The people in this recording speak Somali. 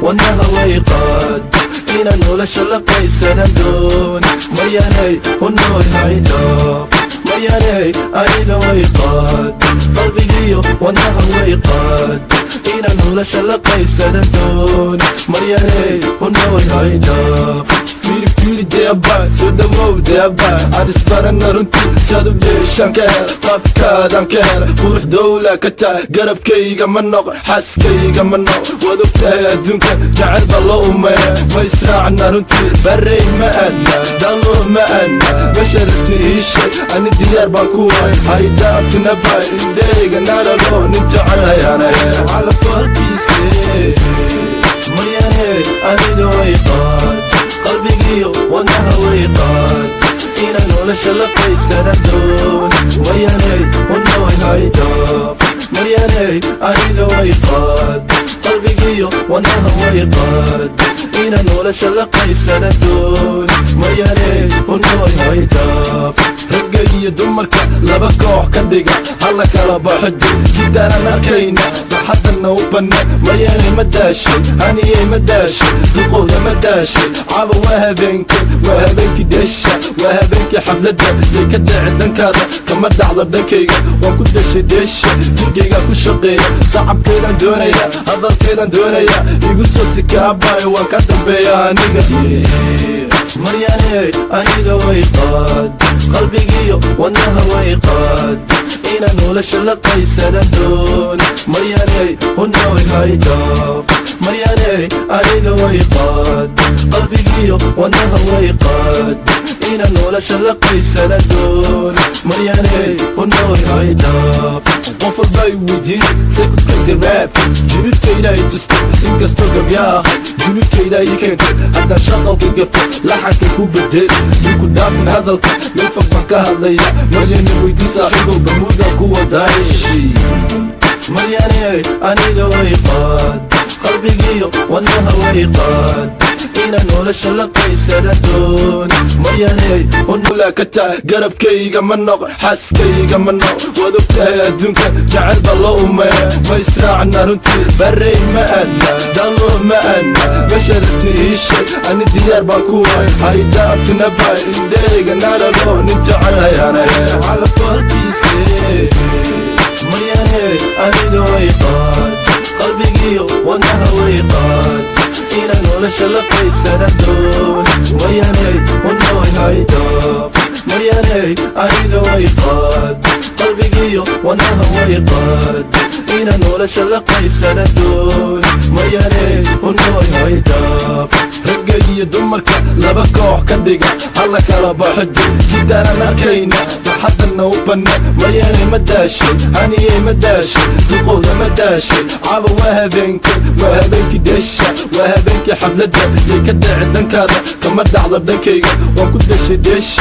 wadnaha way qaad inaan nolosha la qaybsanan doon maryanay hunooy haydhaaf maryanay aniga way qaad qalbigiyo wadnaha way qaad inaan nolosha la qaybsanan doon maryanay hunooy haydhaaf Firi deaba, so dhawow deaba Adisbarana runtii saad u dheeshaan ka hel qafkaadaan ka hel qurux dowla ka tahay garabkayga ma noq xaaskayga ma noq waad ogtahay adduunka jacayl baa loo umeeya ma israacna runtii barey ma aadna dalloo ma aadna basharabti iishay ani diyaar baan ku waay haydaafina bay indheyga nalalo nin jecelayaanaye calafalkiise maryane aniga way qaad qalbigiyo wadnaha way qaad inaan nolosha la qaybsanan doon maryanay hunooy haydhaaf maryanay aniga way qaad qalbigiyo wadnaha way qaad inaan nolosha la qaybsanan doon maryanay hunooy haydhaaf ragga iyo dumarka laba koox ka dhiga hala kala baxo jidaanan arkayna baxadana u banna maryanay ma daashay aniyay ma daashay duqowda ma daashay caba waa habeenkii dheesha waa habeenkii xafladda yay ka dheci dhankaada kama dhacdo dhankayga waan ku dhashay dheesha jirkaygaa ku shaqeeya sacabkaydaan doonaya hadalkaydaan doonaya igu soo sikaabayo waan ka dambeeya aniga maryanay aniga way qaad qalbigiyo wadnaha way qaad inaan nolosha la qaybsanan doon maryanay hunooy haydhaaf maryanay aniga way qaad qalbigiyo wadnaha way qaad inaan nolosha la qaybsanan doon maryanay hunooy haydhaaf qof walba i weydiin say ku keentay raabka junudkayda i tusta inkastoo gabyaahay junudkayda ii keentay haddaan shaqalka gafo laxanka ku bedel inku dhaafin hadalka meel fog baan ka hadlaya maryana weydii saaxiibow gamuuda ku wadaay maryanay aniga way qaad qalbigiyo wadnaha way qaad inaan nolosha la qaybsanan doon maryanay hunula ka tahay garabkayga ma noq xaaskayga ma noq waad ogtahay adduunka jacayl baa loo umeeya ma israacna runtii barey ma aadna dalloo ma aadna basharabti iishay ani diyaar baan ku waay haydaafina bay indheyga nalalo nin jecelayaanaye calafalkiise maryanay aniga way qaad qalbigiyo wadnaha way qaad inaan nolosha la qaybsanan doon maryanay hunooy haydhaaf maryanay aniga way qaad qalbigiyo wadnaha way qaad inaan nolosha la qaybsanan doon maryanay hunooy haydhaaf ragga iyo dumarka laba koox ka dhiga hala kala baxo jidaanan arkayna baxadana u banna maryanay ma daashay aniyay ma daashay duqowda ma daashay caba waa habeenkii dheesha waa habeenkii xafladda yay ka dheci dhankaada kama dhacdo dhankayga waan ku dhashay dheesha